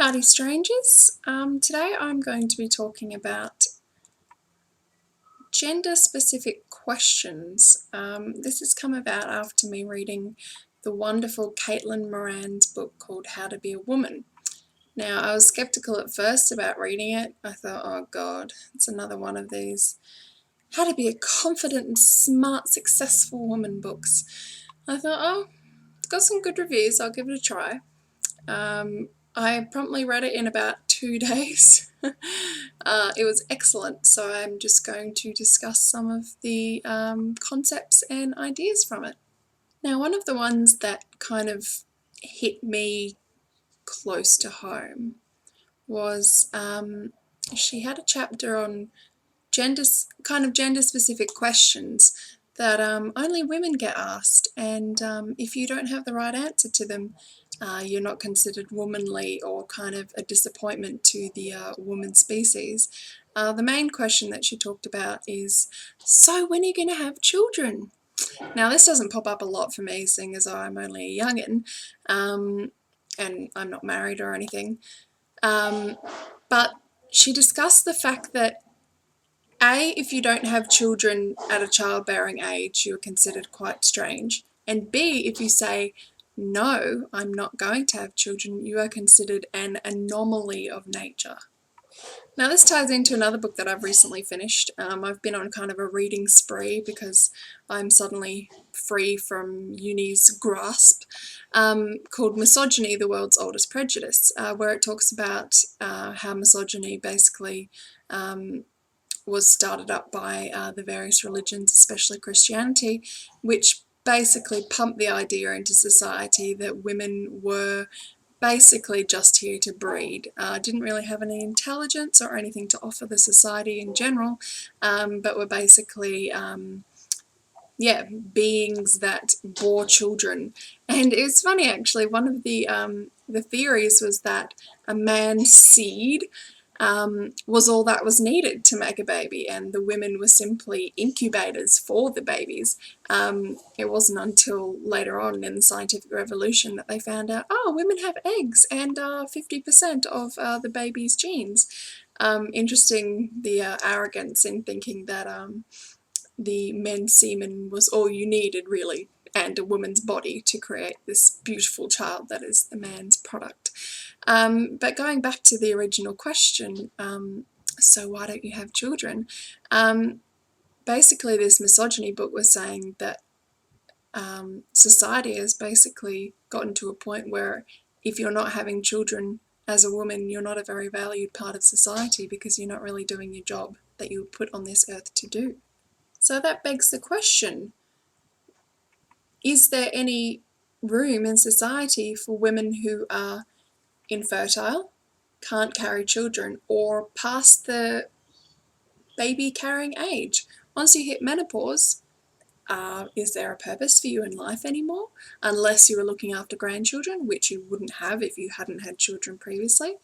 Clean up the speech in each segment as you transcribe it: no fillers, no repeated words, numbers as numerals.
Howdy strangers. Today I'm going to be talking about gender-specific questions. This has come about after me reading the wonderful Moran's book called How to Be a Woman. Now, I was skeptical at first about reading it. I thought, oh God, it's another one of these how to be a confident and smart, successful woman books. I thought, oh, it's got some good reviews, I'll give it a try. I promptly read it in about 2 days. It was excellent, so I'm just going to discuss some of the concepts and ideas from it. Now, one of the ones that kind of hit me close to home was she had a chapter on gender-specific questions that only women get asked, and if you don't have the right answer to them, you're not considered womanly or kind of a disappointment to the woman species. The main question that she talked about is, so when are you going to have children? Now, this doesn't pop up a lot for me, seeing as I'm only a young'un, and I'm not married or anything. But she discussed the fact that A, if you don't have children at a childbearing age, you're considered quite strange. And B, if you say, no, I'm not going to have children, you are considered an anomaly of nature. Now, this ties into another book that I've recently finished. I've been on kind of a reading spree because I'm suddenly free from uni's grasp, called Misogyny, the World's Oldest Prejudice, where it talks about how misogyny basically was started up by the various religions, especially Christianity, which basically pumped the idea into society that women were basically just here to breed. Didn't really have any intelligence or anything to offer the society in general, but were basically beings that bore children. And it's funny actually, one of the theories was that a man's seed was all that was needed to make a baby, and the women were simply incubators for the babies. It wasn't until later on in the scientific revolution that they found out, oh, women have eggs and 50% of the baby's genes. Interesting, the arrogance in thinking that the men's semen was all you needed, really, and a woman's body to create this beautiful child that is the man's product. But going back to the original question, so why don't you have children? Basically, this misogyny book was saying that society has basically gotten to a point where if you're not having children as a woman, you're not a very valued part of society because you're not really doing your job that you were put on this earth to do. So that begs the question, is there any room in society for women who are infertile, can't carry children, or past the baby carrying age? Once you hit menopause, is there a purpose for you in life anymore? Unless you were looking after grandchildren, which you wouldn't have if you hadn't had children previously.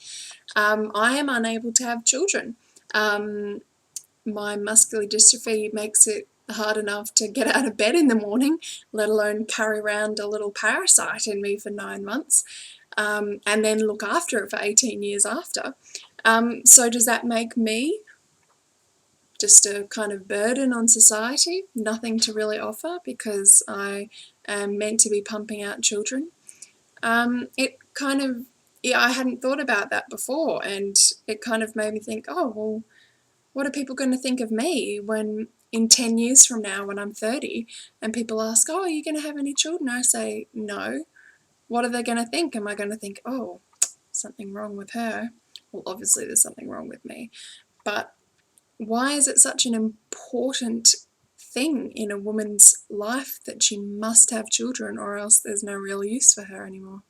I am unable to have children. My muscular dystrophy makes it hard enough to get out of bed in the morning, let alone carry around a little parasite in me for 9 months. And then look after it for 18 years after. So does that make me just a kind of burden on society? Nothing to really offer because I am meant to be pumping out children? It kind of, I hadn't thought about that before, and it kind of made me think, oh, well, what are people going to think of me when in 10 years from now, when I'm 30, and people ask, oh, are you going to have any children? I say, no. What are they going to think? Am I going to think, oh, something wrong with her? Well, obviously there's something wrong with me. But why is it such an important thing in a woman's life that she must have children, or else there's no real use for her anymore?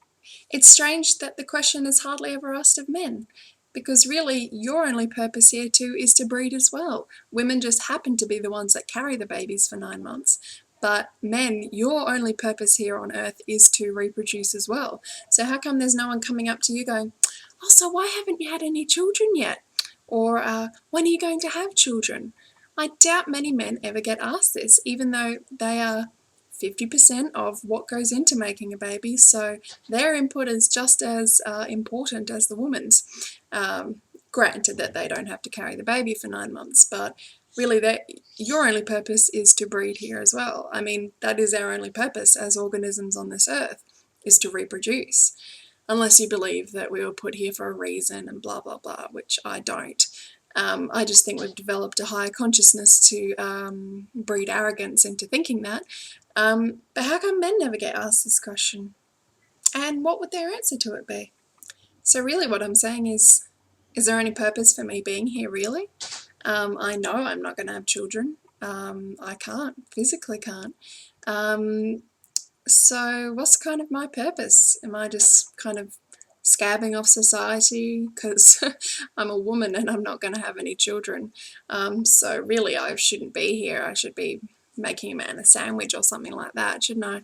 It's strange that the question is hardly ever asked of men, because really your only purpose here too is to breed as well. Women just happen to be the ones that carry the babies for 9 months. But men, your only purpose here on earth is to reproduce as well. So how come there's no one coming up to you going, oh, so why haven't you had any children yet? Or when are you going to have children? I doubt many men ever get asked this, even though they are 50% of what goes into making a baby, so their input is just as important as the woman's. Granted that they don't have to carry the baby for 9 months, but really your only purpose is to breed here as well. I mean, that is our only purpose as organisms on this earth, is to reproduce. Unless you believe that we were put here for a reason and blah, blah, blah, which I don't. I just think we've developed a higher consciousness to breed arrogance into thinking that. But how come men never get asked this question? And what would their answer to it be? So really what I'm saying is there any purpose for me being here, really? I know I'm not going to have children. I can't, physically can't. So what's kind of my purpose? Am I just kind of scabbing off society because I'm a woman and I'm not going to have any children? So really I shouldn't be here. I should be making a man a sandwich or something like that, shouldn't I?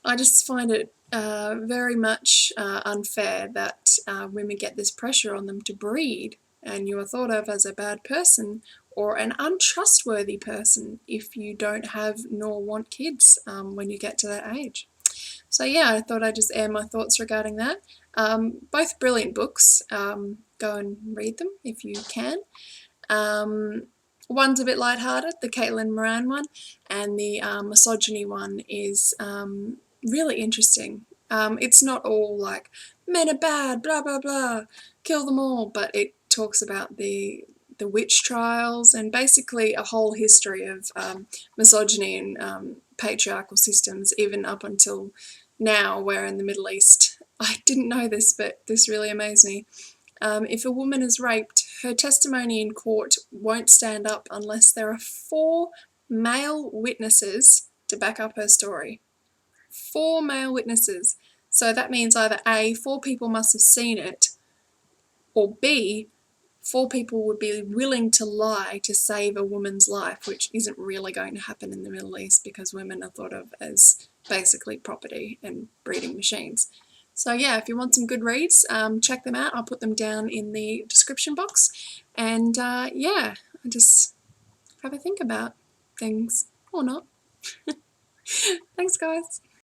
I just find it very much unfair that women get this pressure on them to breed, and you are thought of as a bad person or an untrustworthy person if you don't have nor want kids when you get to that age. So yeah, I thought I'd just air my thoughts regarding that. Both brilliant books. Go and read them if you can. One's a bit lighthearted, the Caitlin Moran one, and the Misogyny one is really interesting. It's not all like, men are bad, blah, blah, blah, kill them all, but it talks about the witch trials and basically a whole history of misogyny and patriarchal systems, even up until now, where in the Middle East, I didn't know this, but this really amazed me. If a woman is raped, her testimony in court won't stand up unless there are 4 male witnesses to back up her story. 4 male witnesses. So that means either A, 4 people must have seen it, or B, 4 people would be willing to lie to save a woman's life, which isn't really going to happen in the Middle East because women are thought of as basically property and breeding machines. So yeah, if you want some good reads, check them out. I'll put them down in the description box. And yeah, just have a think about things, or not. Thanks, guys.